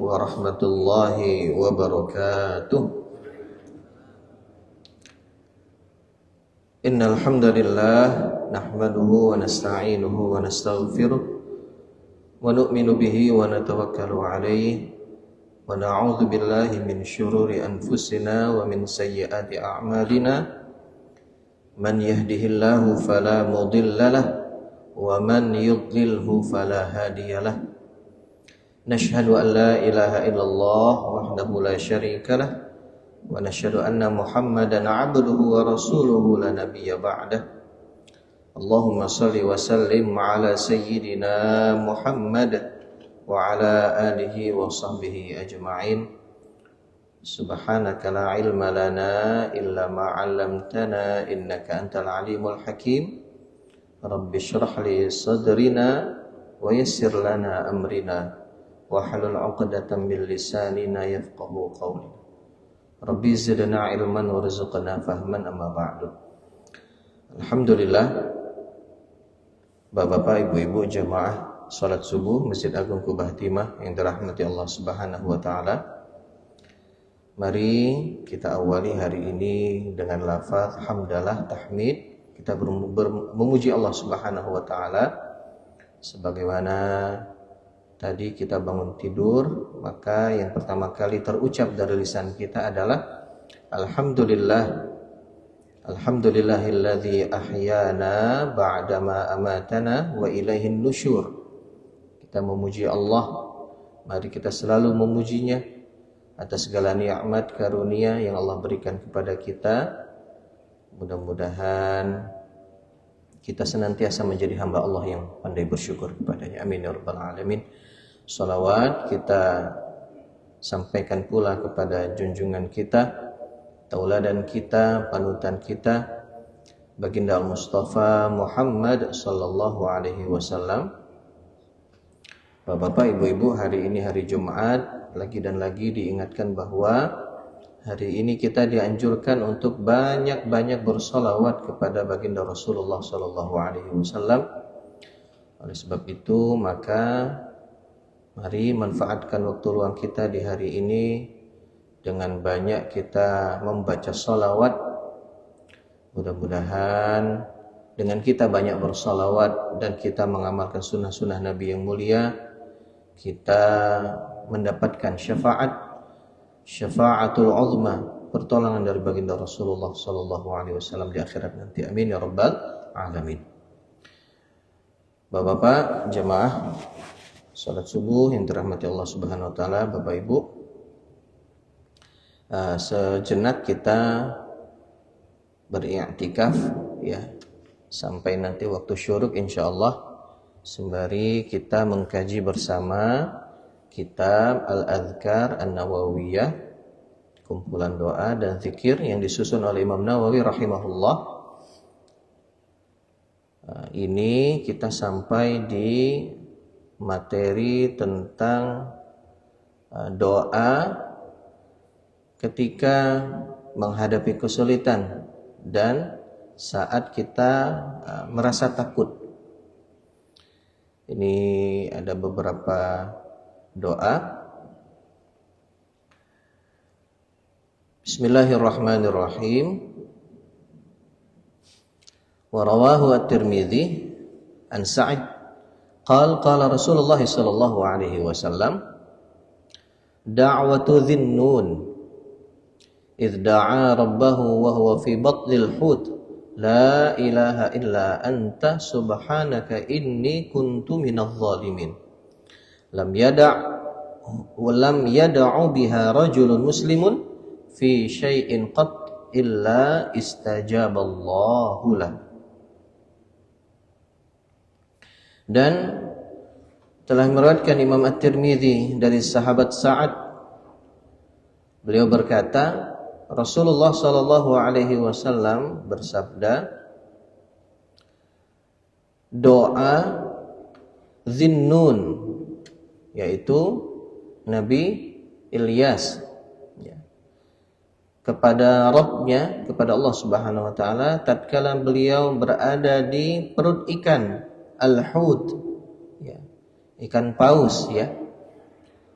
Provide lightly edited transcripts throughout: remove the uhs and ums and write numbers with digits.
warahmatullahi wabarakatuh. Innal hamdalillah nahmaduhu wa nasta'inuhu wa nastaghfiruh wa nu'minu bihi wa natawakkalu alayhi wa na'udzu billahi min syururi anfusina wa min sayyiati a'malina. Man yahdihillahu fala mudhillalah wa man yudlilhu fala hadiyalah. Nashhadu an la ilaha illallah wahdahu la syarika lah wa nashhadu anna Muhammadan 'abduhu wa rasuluhu la nabiyya ba'dah. Allahumma shalli wa sallim ala sayyidina Muhammad wa ala alihi wa sahbihi ajma'in. Subhanaka la ilma lana illa ma 'allamtana innaka antal alimul hakim. Rabbi shrah li sadrina wa yassir lana amrina wahlul 'uqdatam min lisanina yafqahu qawli. Rabbi zidna ilman warzuqna fahman amma ba'du. Alhamdulillah, Bapak-bapak, ibu-ibu jamaah salat subuh Masjid Agung Kubah Timah yang dirahmati Allah Subhanahu wa taala. Mari kita awali hari ini dengan lafaz hamdalah tahmid. Kita memuji Allah Subhanahu wa taala sebagaimana tadi kita bangun tidur, maka yang pertama kali terucap dari lisan kita adalah alhamdulillah. Alhamdulillahilladzi ahyana ba'dama amatana wa ilaihin nusyur. Kita memuji Allah. Mari kita selalu memujinya atas segala nikmat karunia yang Allah berikan kepada kita. Mudah-mudahan kita senantiasa menjadi hamba Allah yang pandai bersyukur kepadanya. Amin ya rabbal alamin. Salawat kita sampaikan pula kepada junjungan kita, tauladan kita, panutan kita, baginda al-Mustafa Muhammad sallallahu alaihi wasallam. Bapak-bapak, ibu-ibu, hari ini hari Jumat, lagi dan lagi diingatkan bahwa hari ini kita dianjurkan untuk banyak-banyak bersolawat kepada baginda Rasulullah sallallahu alaihi wasallam. Oleh sebab itu, maka mari manfaatkan waktu luang kita di hari ini dengan banyak kita membaca solawat. Mudah-mudahan dengan kita banyak bersolawat dan kita mengamalkan sunnah-sunnah Nabi yang mulia, kita mendapatkan syafaatul uzma, pertolongan dari baginda Rasulullah sallallahu alaihi wasallam di akhirat nanti. Amin ya rabbal alamin. Bapak-bapak jemaah salat subuh yang dirahmati Allah Subhanahu wa taala, Bapak Ibu, sejenak kita beriktikaf ya sampai nanti waktu syuruk insyaallah, sembari kita mengkaji bersama kitab Al-Adhkar An-Nawawiyah, kumpulan doa dan zikir yang disusun oleh Imam Nawawi rahimahullah. Ini kita sampai di materi tentang doa ketika menghadapi kesulitan dan saat kita merasa takut. Ini ada beberapa doa. Bismillahirrahmanirrahim. Wa rawahu at-Tirmidzi an Sa'id qala Rasulullah sallallahu alaihi wasallam da'watu dhinnun idh da'a rabbahu wa huwa fi batnil hut la ilaha illa anta subhanaka inni kuntu minadh dhalimin. Lam yada'u biha rajulun muslimun fi syai'in qat illa istajaballahu lah. Dan telah meriwayatkan Imam At-Tirmidzi dari sahabat Sa'ad, beliau berkata, Rasulullah sallallahu alaihi wasallam bersabda, doa Zinnun, yaitu Nabi Ilyas ya, kepada Rabbnya, kepada Allah Subhanahu wa taala tatkala beliau berada di perut ikan al-hut ya, ikan paus ya.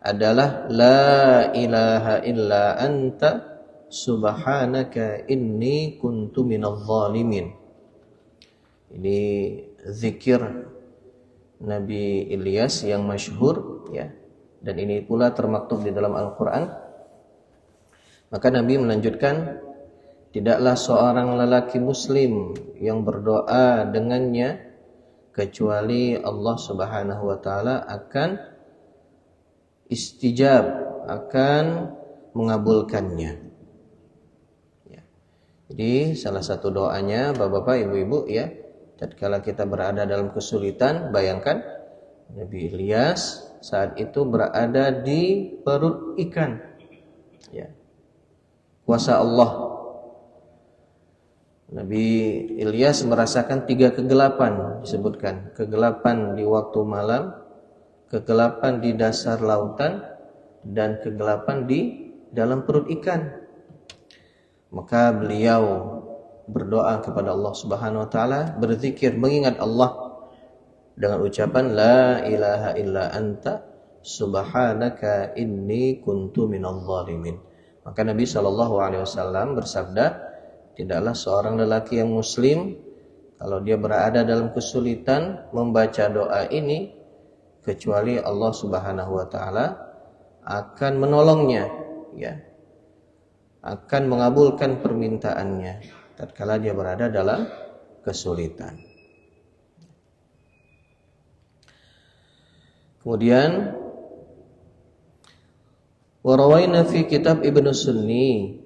adalah la ilaha illa anta subhanaka inni kuntu minadh dhalimin. Ini zikir Nabi Ilyas yang masyhur ya, dan ini pula termaktub di dalam Al-Qur'an. Maka Nabi melanjutkan, tidaklah seorang lelaki muslim yang berdoa dengannya kecuali Allah Subhanahu wa taala akan istijab, akan mengabulkannya. Ya. Jadi salah satu doanya Bapak-bapak, Ibu-ibu ya, tatkala kita berada dalam kesulitan, bayangkan Nabi Ilyas saat itu berada di perut ikan. Ya. Kuasa Allah. Nabi Ilyas merasakan 3 kegelapan disebutkan. Kegelapan di waktu malam, kegelapan di dasar lautan, dan kegelapan di dalam perut ikan. Maka beliau berdoa kepada Allah Subhanahu wa taala, berzikir, mengingat Allah dengan ucapan la ilaha illa anta subhanaka inni kuntu minadh dhalimin. Maka Nabi SAW bersabda, tidaklah seorang lelaki yang muslim kalau dia berada dalam kesulitan membaca doa ini kecuali Allah Subhanahu wa taala akan menolongnya ya, akan mengabulkan permintaannya tatkala dia berada dalam kesulitan. Kemudian warawaina fi kitab Ibnu Sunni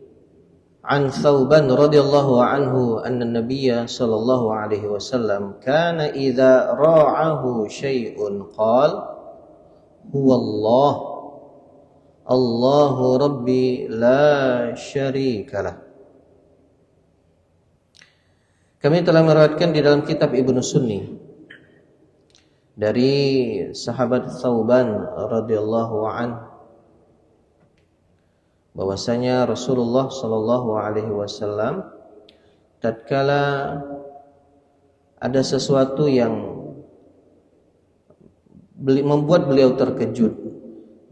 an Thauban radhiyallahu anhu anna Nabiyya sallallahu alaihi wasallam kana idza ra'ahu syai'un qala huwallah Allahu rabbi la syarikalah. Kami telah meriwayatkan di dalam kitab Ibnu Sunni dari sahabat Thauban radhiyallahu anhu bahwasanya Rasulullah sallallahu alaihi wasallam tatkala ada sesuatu yang membuat beliau terkejut,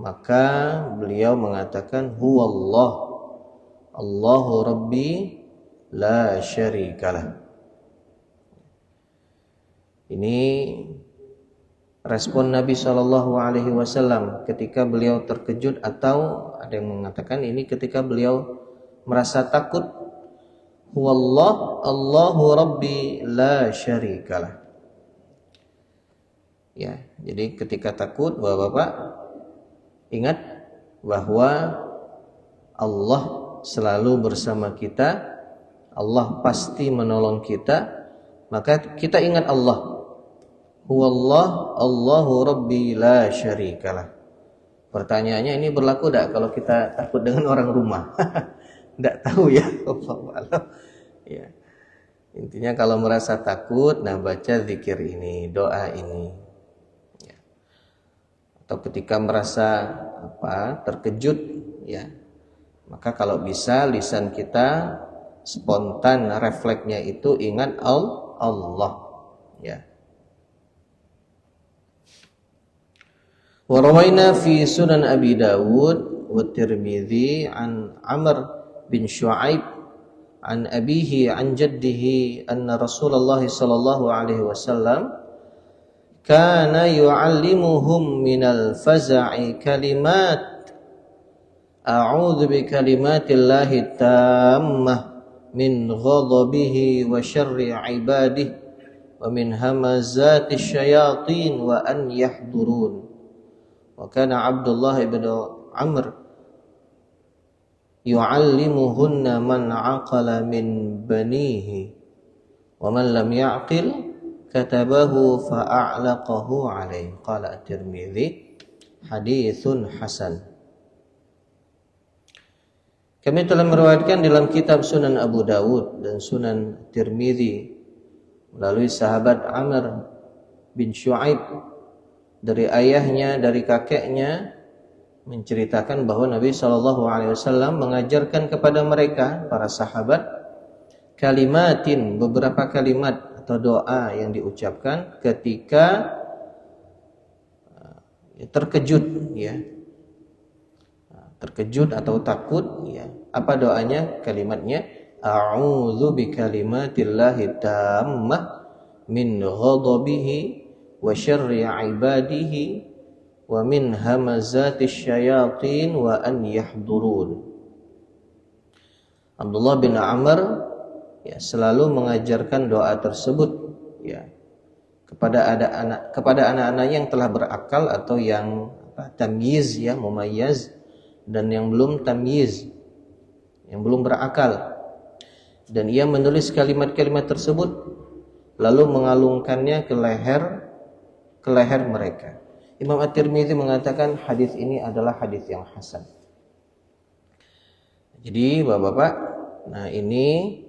maka beliau mengatakan huwallah Allahu rabbi la syarikalah. Ini respon Nabi sallallahu alaihi wasallam ketika beliau terkejut, atau ada yang mengatakan ini ketika beliau merasa takut. Huwallah Allahu rabbi la syarikalah. Ya, jadi ketika takut, Bapak-bapak ingat bahwa Allah selalu bersama kita, Allah pasti menolong kita, maka kita ingat Allah. Huwallah Allahu rabbi la syarikalah. Pertanyaannya, ini berlaku tidak kalau kita takut dengan orang rumah? Tidak tahu ya. Ya. Intinya kalau merasa takut, nah baca zikir ini, doa ini. Ya. Atau ketika merasa terkejut, ya, maka kalau bisa lisan kita spontan refleksnya itu ingat Allah. Ya. Warawaina fi Sunan Abi Dawud wa Tirmidzi an Amr bin Shu'aib an abihi an jaddihi anna Rasulullah sallallahu alaihi wasallam kana yu'allimuhum minal faza'i kalimat a'udzu bi kalimatillahi tammah min ghadabihi wa syarri ibadihi wa min hamazati syayatin wa an yahdurun. Wa kana Abdullah ibn Amr yu'allimuhunna man aqala min banihi wa man lam ya'qil katabahu fa'a'laqahu alaihi. Qala At-Tirmidzi haditsun hasan. Kami telah meriwayatkan dalam kitab Sunan Abu Dawud dan Sunan Tirmidzi melalui sahabat Amr bin Shu'aib dari ayahnya, dari kakeknya, menceritakan bahwa Nabi SAW mengajarkan kepada mereka, para sahabat, kalimatin, beberapa kalimat atau doa yang diucapkan ketika terkejut, ya, terkejut atau takut, ya, apa doanya? Kalimatnya a'udzu bikalimatillahi tammah min ghadabihi wa syarri ibadihi wa min hamazatis syayatin wa an yahdurun. Abdullah bin Amr, ya, selalu mengajarkan doa tersebut, ya, kepada anak-anak yang telah berakal atau yang tamyiz, ya, mumayyaz, dan yang belum tamyiz, yang belum berakal. Dan ia menulis kalimat-kalimat tersebut lalu mengalungkannya ke leher mereka. Imam At-Tirmidzi mengatakan hadis ini adalah hadis yang hasan. Jadi Bapak-bapak, nah ini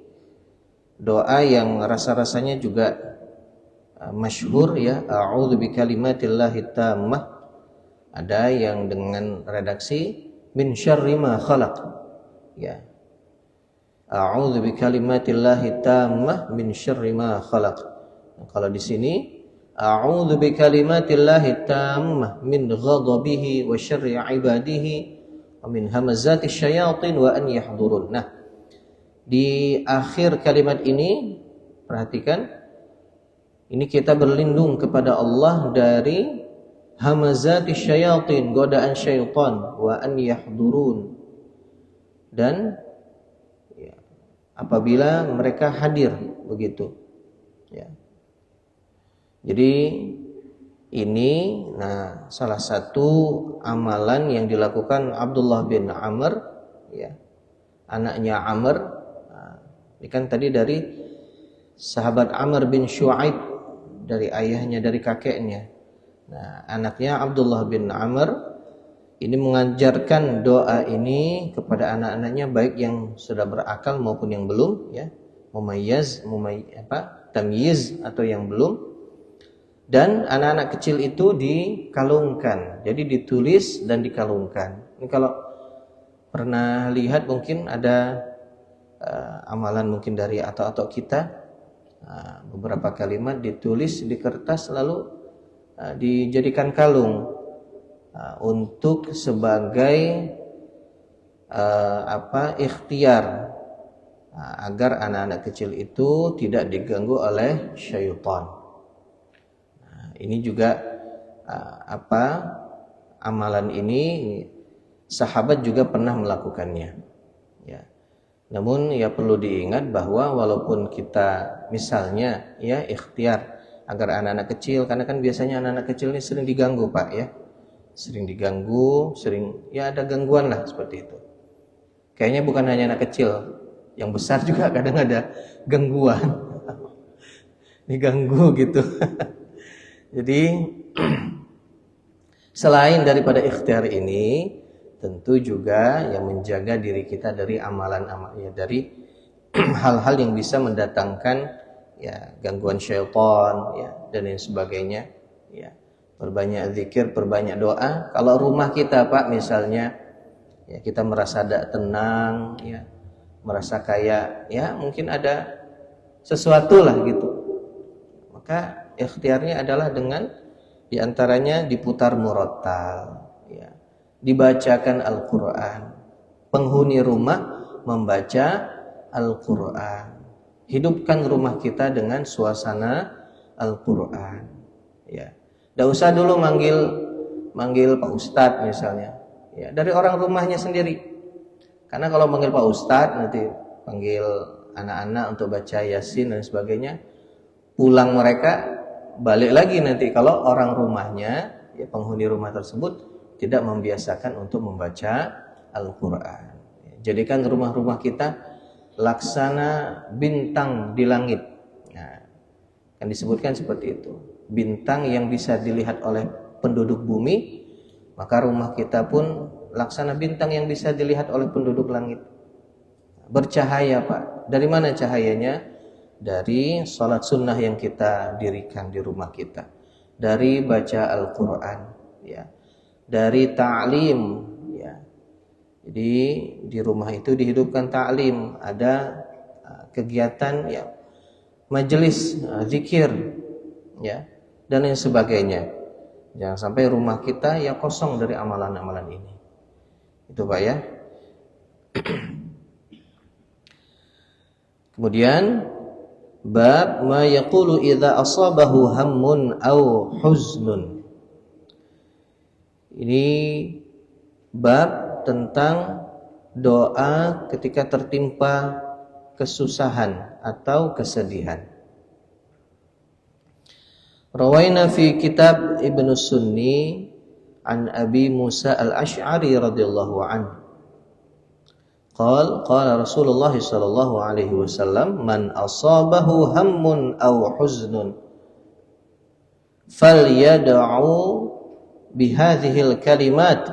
doa yang rasa-rasanya juga masyhur, ya, a'udzu bikalimatillahi tammah. Ada yang dengan redaksi min syarri ma khalaq, ya, a'udzu bikalimatillahi tammah min syarri ma khalaq. Nah, kalau di sini a'udzu bikalimatillahi tammah min ghadabihi wa syarri ibadihi wa min hamazati syayatin wa an yahdurun. Nah, di akhir kalimat ini perhatikan, ini kita berlindung kepada Allah dari hamazati syayatin, godaan syaitan, wa an yahdurun, dan, ya, apabila mereka hadir, begitu, ya. Jadi ini, nah, salah satu amalan yang dilakukan Abdullah bin Amr, ya, anaknya Amr. Ini kan tadi dari sahabat Amr bin Shu'aib, dari ayahnya, dari kakeknya. Nah, anaknya Abdullah bin Amr ini mengajarkan doa ini kepada anak-anaknya, baik yang sudah berakal maupun yang belum, ya, tamyiz atau yang belum. Dan anak-anak kecil itu dikalungkan, jadi ditulis dan dikalungkan. Ini kalau pernah lihat mungkin ada amalan mungkin dari atau kita, beberapa kalimat ditulis di kertas lalu dijadikan kalung, untuk sebagai ikhtiar, agar anak-anak kecil itu tidak diganggu oleh syaitan. Ini juga amalan ini sahabat juga pernah melakukannya, ya. Namun ya perlu diingat bahwa walaupun kita misalnya, ya, ikhtiar agar anak-anak kecil, karena kan biasanya anak-anak kecil ini sering diganggu, Pak, ya. Sering diganggu, ya ada gangguan lah seperti itu. Kayaknya bukan hanya anak kecil, yang besar juga kadang ada gangguan. Diganggu gitu. Jadi selain daripada ikhtiar ini, tentu juga yang menjaga diri kita dari amalan-amalan, ya, dari hal-hal yang bisa mendatangkan, ya, gangguan syaitan, ya, dan lain sebagainya, ya. Perbanyak zikir, perbanyak doa. Kalau rumah kita, Pak, misalnya, ya, kita merasa tidak tenang, ya, merasa kayak, ya, mungkin ada sesuatu lah gitu, maka ikhtiarnya adalah dengan diantaranya diputar murattal, ya, dibacakan Al-Quran. Penghuni rumah membaca Al-Quran. Hidupkan rumah kita dengan suasana Al-Quran, ya. Tidak usah dulu manggil Pak Ustadz misalnya, ya, dari orang rumahnya sendiri. Karena kalau manggil Pak Ustadz, nanti panggil anak-anak untuk baca Yasin dan sebagainya, pulang mereka balik lagi nanti kalau orang rumahnya, ya, penghuni rumah tersebut tidak membiasakan untuk membaca Al-Quran. Jadikan rumah-rumah kita laksana bintang di langit. Nah, kan disebutkan seperti itu. Bintang yang bisa dilihat oleh penduduk bumi, maka rumah kita pun laksana bintang yang bisa dilihat oleh penduduk langit. Bercahaya, Pak. Dari mana cahayanya? Dari salat sunnah yang kita dirikan di rumah kita, dari baca Al-Quran, ya, dari ta'lim, ya. Jadi di rumah itu dihidupkan ta'lim, ada kegiatan, ya, majelis zikir, ya, dan lain sebagainya. Jangan sampai rumah kita, ya, kosong dari amalan-amalan ini. Itu Pak ya. Kemudian bab ma yaqulu idza asabahu hammun aw huznun. Ini bab tentang doa ketika tertimpa kesusahan atau kesedihan. Rawaina fi kitab Ibnu Sunni an Abi Musa al-Ash'ari radhiyallahu anhu. Qala Rasulullah sallallahu alaihi wasallam man asabahu hammun aw huznun falyad'u bihadhil kalimat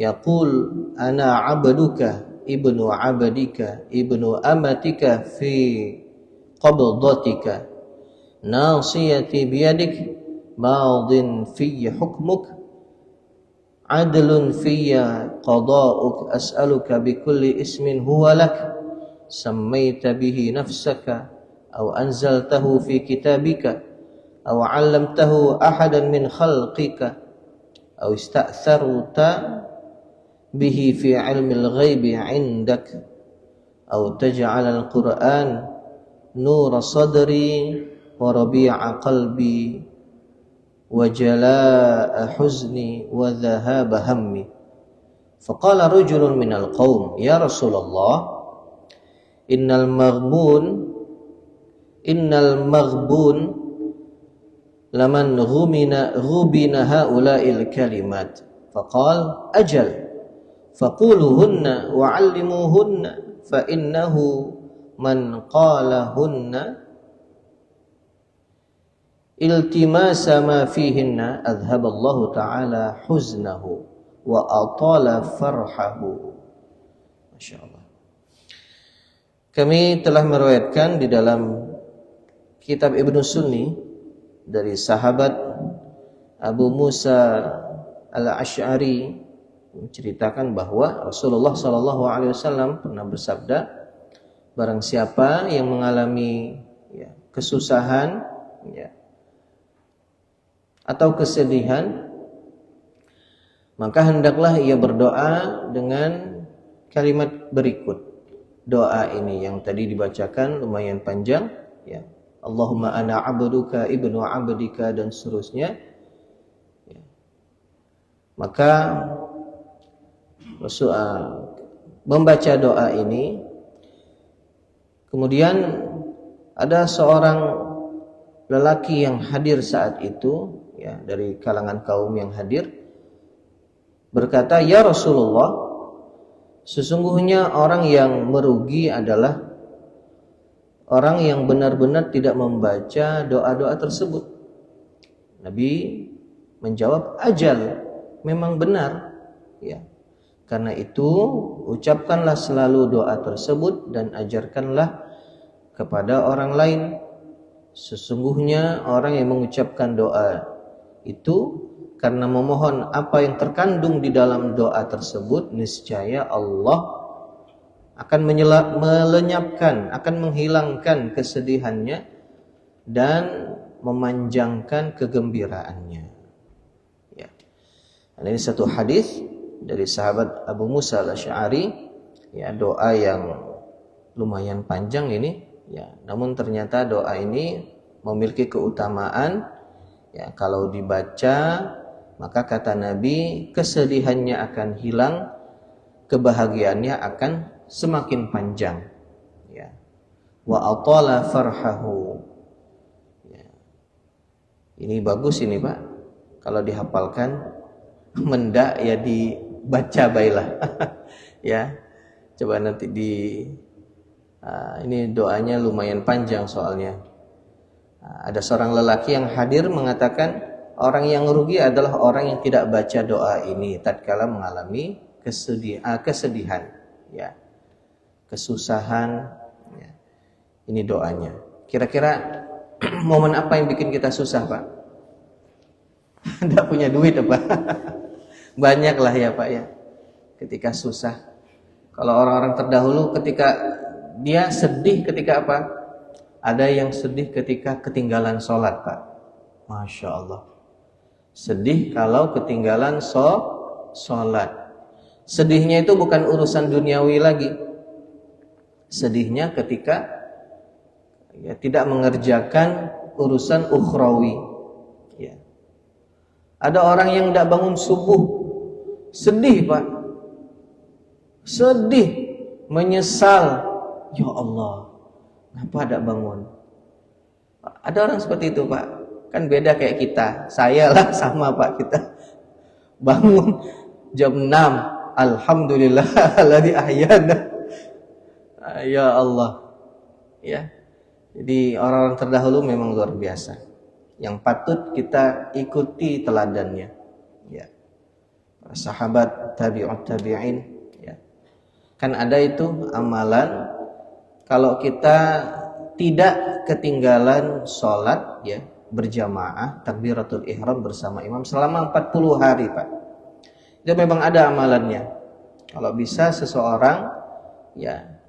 yaqul ana 'abduka ibnu 'abdika ibnu amatika fi qabdatika nasiyati biyadik madin fi hukmuk adlun fiyya qada'uk as'aluka bikulli ismin huwa lak sammaita bihi nafsaka aw anzaltahu fi kitabika aw 'allamtahu ahadan min khalqika aw ista'tharta bihi fi 'ilmil ghaibi 'indak aw taj'al al-Qur'an nura sadri wa rabi'a qalbi wa jalaa huzni wa dhahaba hammi. Faqala rajulun minal qaum ya Rasulullah innal maghbun laman ghubina haula'il kalimat. Faqala ajal faquluhunna wa 'allimuhunna fa innahu man qalahunna iltimasa ma fihinna adhaballahu ta'ala huznahu wa atala farhahu. Masyaallah. Kami telah meriwayatkan di dalam kitab Ibnu Sunni dari sahabat Abu Musa al-Ash'ari menceritakan bahwa Rasulullah sallallahu alaihi wasallam pernah bersabda, barang siapa yang mengalami kesusahan atau kesedihan, maka hendaklah ia berdoa dengan kalimat berikut. Doa ini yang tadi dibacakan lumayan panjang ya. Allahumma ana 'abduka ibnu 'abdika dan seterusnya ya. Maka membaca doa ini, kemudian ada seorang lelaki yang hadir saat itu ya, dari kalangan kaum yang hadir, berkata, ya Rasulullah, sesungguhnya orang yang merugi adalah orang yang benar-benar tidak membaca doa-doa tersebut. Nabi menjawab, ajal, memang benar ya. Karena itu ucapkanlah selalu doa tersebut dan ajarkanlah kepada orang lain. Sesungguhnya orang yang mengucapkan doa itu karena memohon apa yang terkandung di dalam doa tersebut, niscaya Allah akan melenyapkan, akan menghilangkan kesedihannya dan memanjangkan kegembiraannya. Ya. Dan ini satu hadis dari sahabat Abu Musa al-Ash'ari, ya, doa yang lumayan panjang ini, ya. Namun ternyata doa ini memiliki keutamaan. Ya, kalau dibaca maka kata Nabi kesedihannya akan hilang, kebahagiaannya akan semakin panjang. Ya. Wa atala farhahu. Ya. Ini bagus ini Pak. Kalau dihafalkan mendak ya dibaca baiklah. Ya. Coba nanti ini doanya lumayan panjang soalnya. Ada seorang lelaki yang hadir mengatakan orang yang rugi adalah orang yang tidak baca doa ini tatkala mengalami kesedihan, ya, kesusahan. Ya. Ini doanya. Kira-kira momen apa yang bikin kita susah Pak? Tidak punya duit apa? Banyak lah ya Pak ya. Ketika susah. Kalau orang-orang terdahulu ketika dia sedih ketika apa? Ada yang sedih ketika ketinggalan sholat Pak. Masya Allah. Sedih kalau ketinggalan sholat. Sedihnya itu bukan urusan duniawi lagi. Sedihnya ketika tidak mengerjakan urusan ukhrawi. Ya. Ada orang yang tidak bangun subuh, sedih Pak, sedih, menyesal. Ya Allah, kenapa tidak bangun? Ada orang seperti itu Pak. Kan beda kayak kita. Saya lah sama Pak, kita bangun jam 6. Alhamdulillah alladzi ahyana. Ya Allah. Ya. Jadi orang-orang terdahulu memang luar biasa. Yang patut kita ikuti teladannya. Ya. Para sahabat, tabi'ut tabi'in, ya. Kan ada itu amalan kalau kita tidak ketinggalan sholat, ya, berjamaah takbiratul ihram bersama imam selama 40 hari Pak. Itu memang ada amalannya. Kalau bisa seseorang ya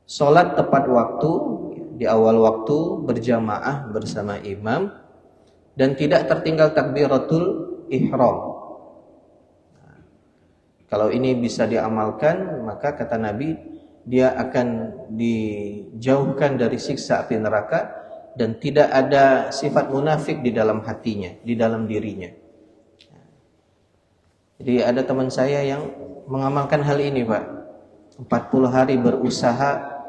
sholat tepat waktu, ya, di awal waktu berjamaah bersama imam dan tidak tertinggal takbiratul ihram. Nah, kalau ini bisa diamalkan, maka kata Nabi dia akan dijauhkan dari siksa api neraka dan tidak ada sifat munafik di dalam hatinya, di dalam dirinya. Jadi ada teman saya yang mengamalkan hal ini Pak. 40 hari berusaha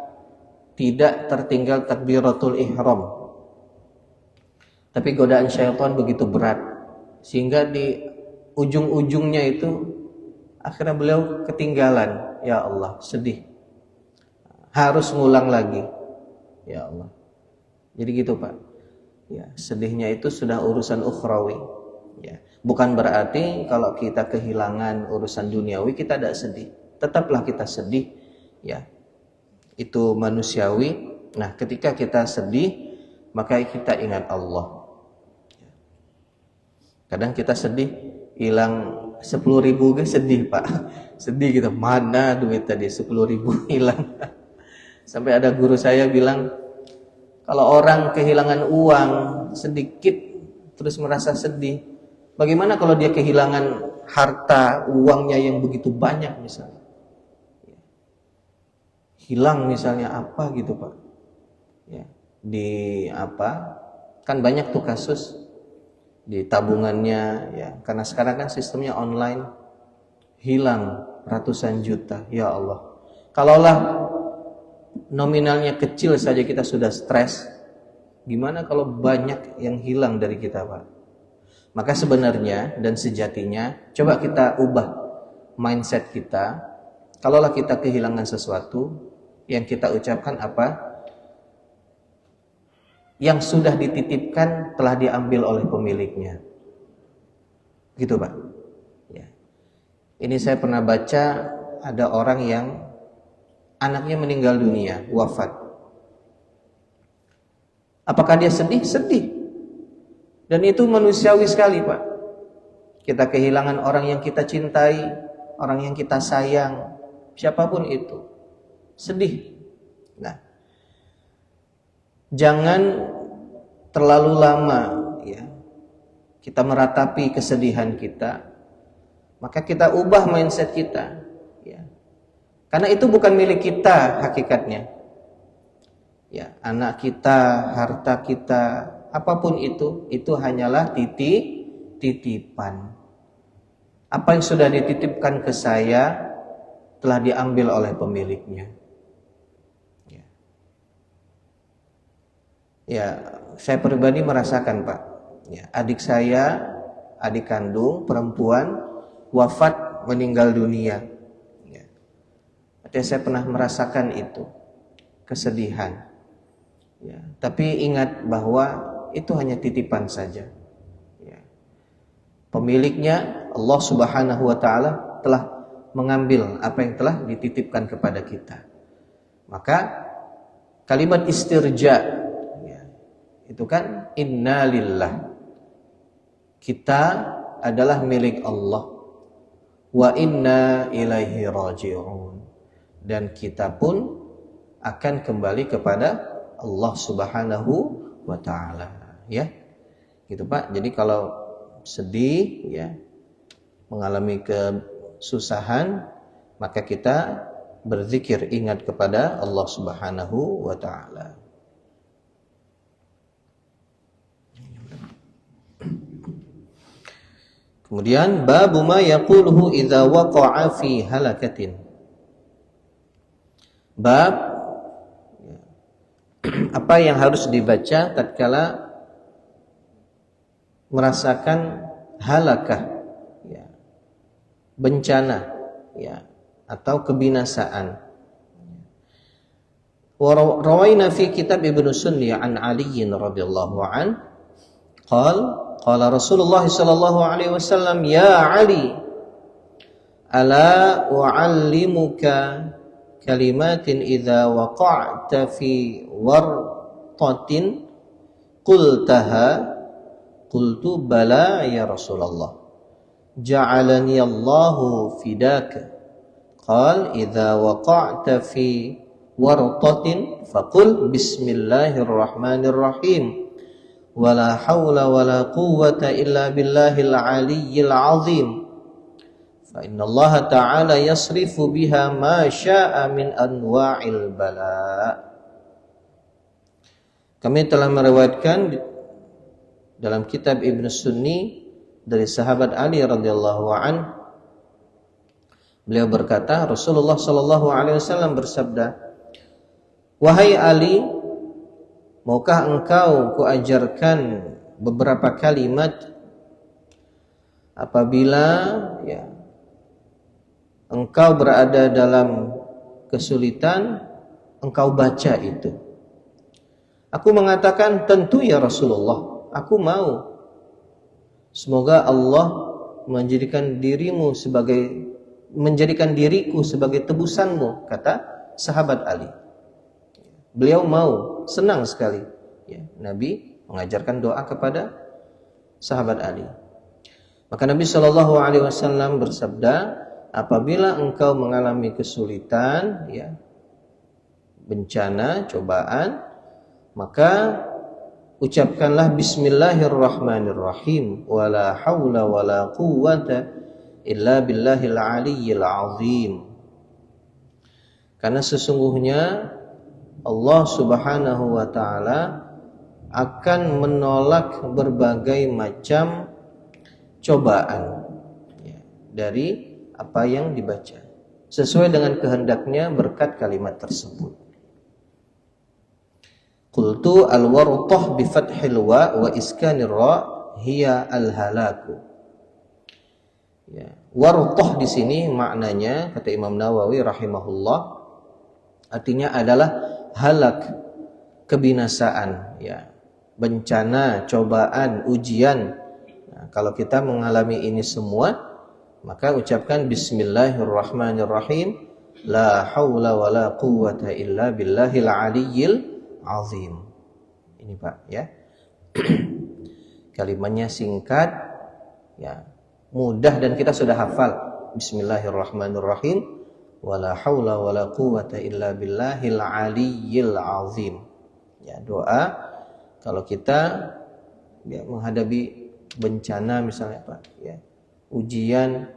tidak tertinggal takbiratul ihram. Tapi godaan syaitan begitu berat sehingga di ujung-ujungnya itu akhirnya beliau ketinggalan. Ya Allah, sedih. Harus ngulang lagi. Ya Allah. Jadi gitu Pak. Ya, sedihnya itu sudah urusan ukhrawi. Ya. Bukan berarti kalau kita kehilangan urusan duniawi kita tidak sedih. Tetaplah kita sedih. Ya. Itu manusiawi. Nah, ketika kita sedih, maka kita ingat Allah. Ya. Kadang kita sedih, hilang 10.000 sedih Pak. Sedih gitu. Mana duit tadi 10.000 hilang. Sampai ada guru saya bilang, kalau orang kehilangan uang sedikit terus merasa sedih, bagaimana kalau dia kehilangan harta, uangnya yang begitu banyak misalnya? Hilang misalnya apa gitu Pak? Ya, di apa? Kan banyak tuh kasus di tabungannya, ya. Karena sekarang kan sistemnya online, hilang ratusan juta. Ya Allah. Kalaulah nominalnya kecil saja kita sudah stres, gimana kalau banyak yang hilang dari kita Pak? Maka sebenarnya dan sejatinya coba kita ubah mindset kita. Kalaulah kita kehilangan sesuatu, yang kita ucapkan apa? Yang sudah dititipkan telah diambil oleh pemiliknya. Gitu Pak. Ya. Ini saya pernah baca ada orang yang anaknya meninggal dunia, wafat. Apakah dia sedih? Sedih. Dan itu manusiawi sekali Pak. Kita kehilangan orang yang kita cintai, orang yang kita sayang, siapapun itu. Sedih. Nah, jangan terlalu lama ya kita meratapi kesedihan kita. Maka kita ubah mindset kita. Ya. Karena itu bukan milik kita hakikatnya. Ya, anak kita, harta kita, apapun itu hanyalah titipan. Apa yang sudah dititipkan ke saya telah diambil oleh pemiliknya. Ya, ya saya pribadi merasakan Pak. Ya, adik saya, adik kandung perempuan wafat meninggal dunia. Artinya saya pernah merasakan itu, kesedihan. Ya, tapi ingat bahwa itu hanya titipan saja. Ya. Pemiliknya Allah Subhanahu wa Ta'ala telah mengambil apa yang telah dititipkan kepada kita. Maka kalimat istirja, ya, itu kan inna lillah. Kita adalah milik Allah. Wa inna ilaihi raji'un. Dan kita pun akan kembali kepada Allah Subhanahu wa Ta'ala, ya. Gitu Pak. Jadi kalau sedih ya, mengalami kesusahan, maka kita berzikir, ingat kepada Allah Subhanahu wa ta'ala. Kemudian babu ma yaquluhu idza waqa'a fi halakatin. Bab apa yang harus dibaca tatkala merasakan halakah, ya, bencana, ya, atau kebinasaan. Wa rawaina fi kitab Ibnu Sunni an Ali radhiyallahu an qala Rasulullah sallallahu alaihi wasallam, ya Ali, ala uallimuka kalimatin idza waqa'ta fi wartatin qultu bala ya Rasulullah, ja'alani Allahu fidaka. Qal idza waqa'ta fi wartatin faqul bismillahirrahmanirrahim wala haula wala quwwata illa billahil aliyyil azim fa innallaha ta'ala yasrifu biha ma syaa min anwa'il bala. Kami telah meriwayatkan dalam kitab Ibnu Sunni dari sahabat Ali radhiyallahu an, beliau berkata, Rasulullah sallallahu alaihi wasallam bersabda, wahai Ali, maukah engkau kuajarkan beberapa kalimat apabila, ya, engkau berada dalam kesulitan, engkau baca itu. Aku mengatakan, tentu ya Rasulullah, aku mau. Semoga Allah menjadikan diriku sebagai tebusanmu, kata sahabat Ali. Beliau mau, senang sekali, ya, Nabi mengajarkan doa kepada sahabat Ali. Maka Nabi SAW bersabda, apabila engkau mengalami kesulitan, ya, bencana, cobaan, maka ucapkanlah bismillahirrahmanirrahim wala haula wala quwwata illa billahil aliyyil azim. Karena sesungguhnya Allah Subhanahu wa ta'ala akan menolak berbagai macam cobaan, ya, dari apa yang dibaca sesuai dengan kehendaknya berkat kalimat tersebut. Qultu al-warthah bi fathil wa iskanir ra hiya al-halaku. Ya, warthah di sini maknanya kata Imam Nawawi rahimahullah artinya adalah halak, kebinasaan, ya, bencana, cobaan, ujian. Nah, kalau kita mengalami ini semua, maka ucapkan bismillahirrahmanirrahim la haula wala quwwata illa billahil aliyyil azim. Ini Pak, ya. Kalimatnya singkat, ya, mudah dan kita sudah hafal. Bismillahirrahmanirrahim wala haula wala quwwata illa billahil aliyyil azim. Ya, doa kalau kita, ya, menghadapi bencana misalnya Pak, ya, ujian.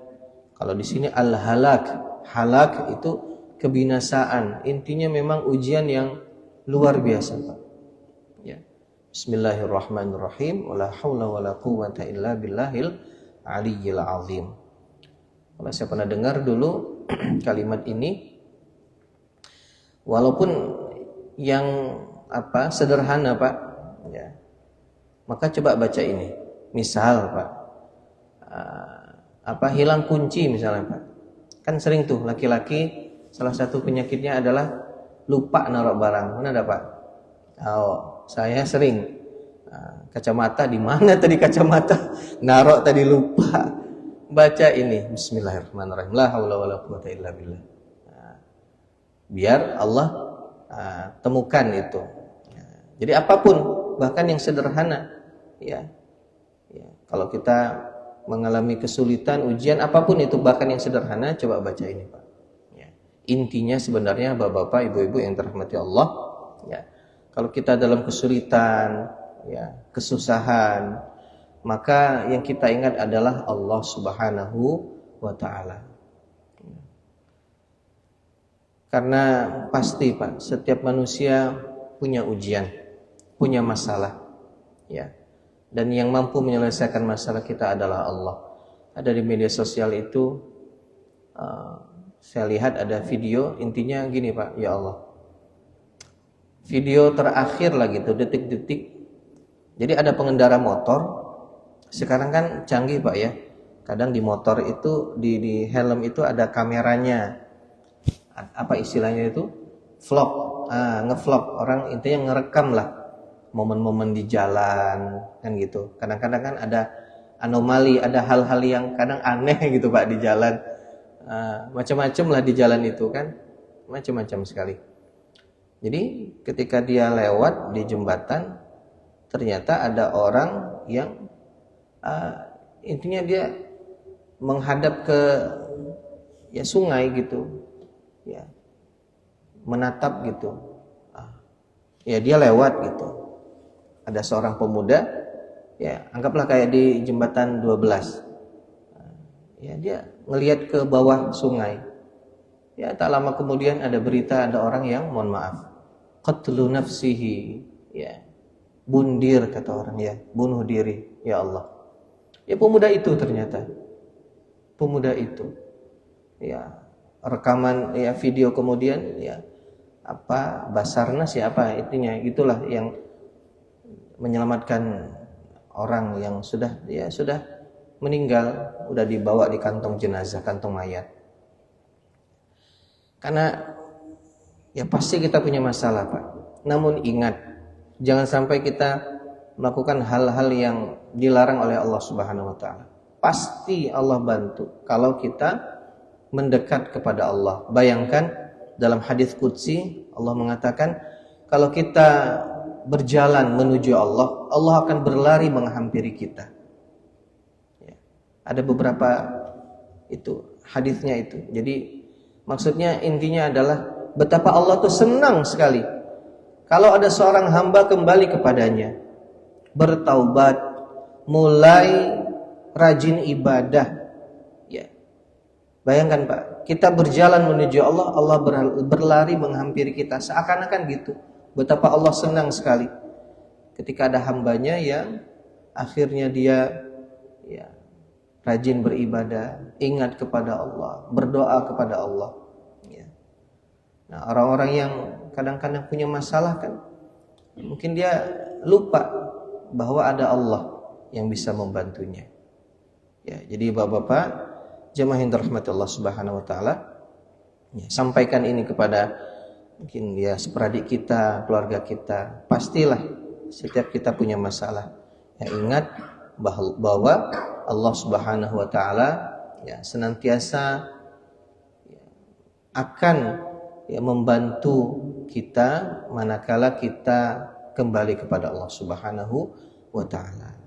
Kalau di sini al-halak, halak itu kebinasaan. Intinya memang ujian yang luar biasa Pak. Ya. Bismillahirrahmanirrahim wala haula wala quwwata illa billahil aliyyil azim. Kalau saya pernah dengar dulu kalimat ini, walaupun yang sederhana Pak, ya, maka coba baca ini. Misal Pak, hilang kunci misalnya Pak. Kan sering tuh laki-laki salah satu penyakitnya adalah lupa naruh barang. Mana ada Pak? Oh, saya sering. Kacamata di mana tadi kacamata? Naruh tadi lupa. Baca ini bismillahirrahmanirrahim la haula wala quwwata illa billah. Biar Allah temukan itu. Jadi apapun, bahkan yang sederhana, ya. Ya, kalau kita mengalami kesulitan, ujian apapun itu, bahkan yang sederhana, coba baca ini Pak. Ya. Intinya sebenarnya Bapak-bapak, Ibu-ibu yang dirahmati Allah, ya. Kalau kita dalam kesulitan, ya, kesusahan, maka yang kita ingat adalah Allah Subhanahu wa ta'ala. Karena pasti Pak, setiap manusia punya ujian, punya masalah, ya. Dan yang mampu menyelesaikan masalah kita adalah Allah. Ada di media sosial itu, saya lihat ada video, intinya gini Pak, ya Allah. Video terakhir lah gitu, detik-detik. Jadi ada pengendara motor, sekarang kan canggih Pak ya. Kadang di motor itu, di helm itu ada kameranya. Apa istilahnya itu? Vlog, ngevlog, orang intinya ngerekam lah momen-momen di jalan kan gitu. Kadang-kadang kan ada anomali, ada hal-hal yang kadang aneh gitu Pak di jalan. Macam-macam lah di jalan itu kan, macam-macam sekali. Jadi ketika dia lewat di jembatan, ternyata ada orang yang intinya dia menghadap ke ya sungai gitu, ya menatap gitu. Ya dia lewat gitu. Ada seorang pemuda, ya anggaplah kayak di jembatan 12. Ya dia ngelihat ke bawah sungai. Ya tak lama kemudian ada berita, ada orang yang mohon maaf, qatlu nafsihi, ya bundir kata orang, ya bunuh diri, ya Allah. Ya pemuda itu ternyata, pemuda itu, ya rekaman ya video kemudian ya apa Basarnas ya apa intinya itulah yang menyelamatkan orang yang sudah meninggal, udah dibawa di kantong jenazah, kantong mayat. Karena ya pasti kita punya masalah Pak. Namun ingat, jangan sampai kita melakukan hal-hal yang dilarang oleh Allah Subhanahu wa taala. Pasti Allah bantu kalau kita mendekat kepada Allah. Bayangkan dalam hadis qudsi Allah mengatakan kalau kita berjalan menuju Allah, Allah akan berlari menghampiri kita. Ya. Ada beberapa itu hadisnya itu. Jadi maksudnya intinya adalah betapa Allah tuh senang sekali kalau ada seorang hamba kembali kepadanya, bertaubat, mulai rajin ibadah. Ya. Bayangkan Pak, kita berjalan menuju Allah, Allah berlari menghampiri kita, seakan-akan gitu. Betapa Allah senang sekali ketika ada hambanya yang akhirnya dia ya rajin beribadah, ingat kepada Allah, berdoa kepada Allah. Ya. Nah, orang-orang yang kadang-kadang punya masalah kan, mungkin dia lupa bahwa ada Allah yang bisa membantunya. Ya, jadi bapak-bapak, jemaah yang dirahmati Allah Subhanahu wa taala, ya, sampaikan ini kepada mungkin ya seperadik kita, keluarga kita. Pastilah setiap kita punya masalah. Ya, ingat bahwa Allah Subhanahu wa taala ya senantiasa ya, akan ya membantu kita manakala kita kembali kepada Allah Subhanahu wa taala.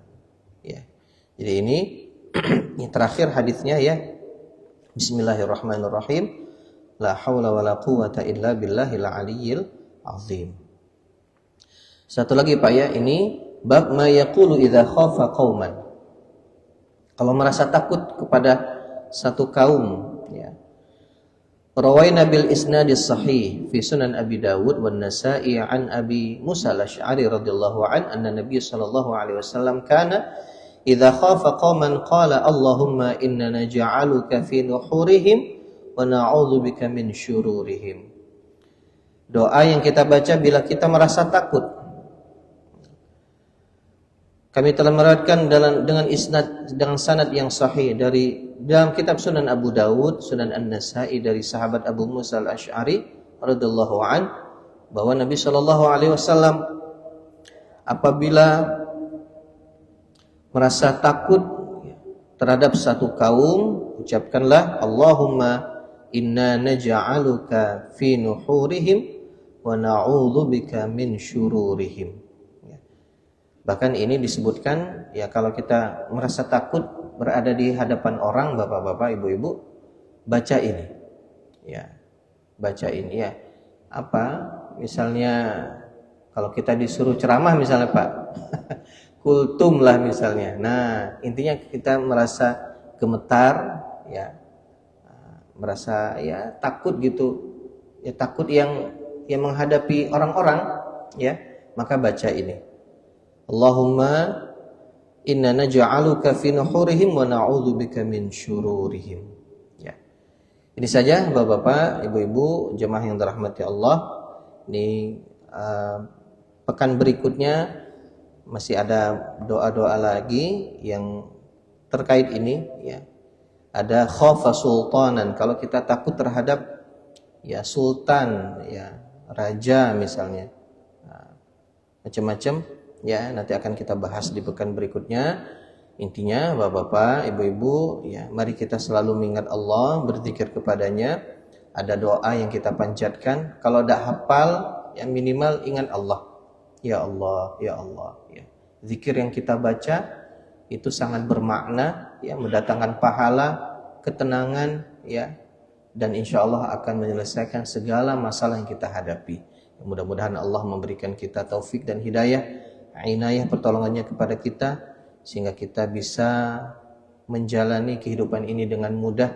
Ya. Jadi ini yang terakhir hadisnya ya. Bismillahirrahmanirrahim. La haula wala quwata illa billahil aliyyil azim. Satu lagi Pak ya, ini bab ma yaqulu idza khafa qauman. Kalau merasa takut kepada satu kaum ya. Rawaina bil isnadis sahih fi sunan Abi Dawud wan Nasa'i an Abi Musa al-Asy'ari radhiyallahu an anna Nabiy sallallahu alaihi wasallam kana idza khafa qauman qala Allahumma inna naj'aluka fi nuhurihim wa na'udzubika min syururihim. Doa yang kita baca bila kita merasa takut. Kami telah meriwayatkan dengan isnad dengan sanad yang sahih dari dalam kitab Sunan Abu Dawud, Sunan An-Nasa'i dari sahabat Abu Musa al-Asy'ari radhiyallahu an bahwa Nabi sallallahu alaihi wasallam apabila merasa takut terhadap satu kaum, ucapkanlah Allahumma inna naj'aluka fi nuhurihim wa na'udzubika min syururihim. Ya. Bahkan ini disebutkan ya kalau kita merasa takut berada di hadapan orang, bapak-bapak, ibu-ibu, baca ini. Ya. Baca ini ya. Apa? Misalnya kalau kita disuruh ceramah misalnya Pak. Kultum lah misalnya. Nah, intinya kita merasa gemetar ya. Merasa ya takut gitu ya takut yang menghadapi orang-orang, ya, maka baca ini. Allahumma inna naj'aluka fi nuhurihim wa na'udzubika min syururihim. Ya. Ini saja Bapak-bapak, Ibu-ibu, jemaah yang dirahmati Allah. Ini pekan berikutnya masih ada doa-doa lagi yang terkait ini, ya. Ada khafa sultanan, kalau kita takut terhadap ya sultan, ya raja misalnya. Nah, macam-macam, ya, nanti akan kita bahas di pekan berikutnya. Intinya Bapak-bapak, Ibu-ibu, ya, mari kita selalu mengingat Allah, berzikir kepadanya. Ada doa yang kita panjatkan. Kalau tidak hafal, ya minimal ingat Allah. Ya Allah, ya Allah, ya. Zikir yang kita baca itu sangat bermakna, ya, mendatangkan pahala, ketenangan, ya, dan insya Allah akan menyelesaikan segala masalah yang kita hadapi. Mudah-mudahan Allah memberikan kita taufik dan hidayah, inayah pertolongannya kepada kita, sehingga kita bisa menjalani kehidupan ini dengan mudah.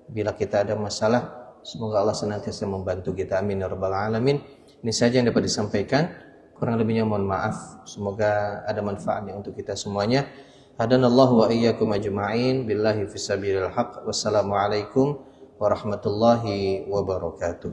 Bila kita ada masalah, semoga Allah senantiasa membantu kita. Amin ya rabbal alamin. Ini saja yang dapat disampaikan, kurang lebihnya mohon maaf. Semoga ada manfaatnya untuk kita semuanya. Hadanallahu wa iyyakum ajma'in billahi fisabilil haq. Wassalamualaikum warahmatullahi wabarakatuh.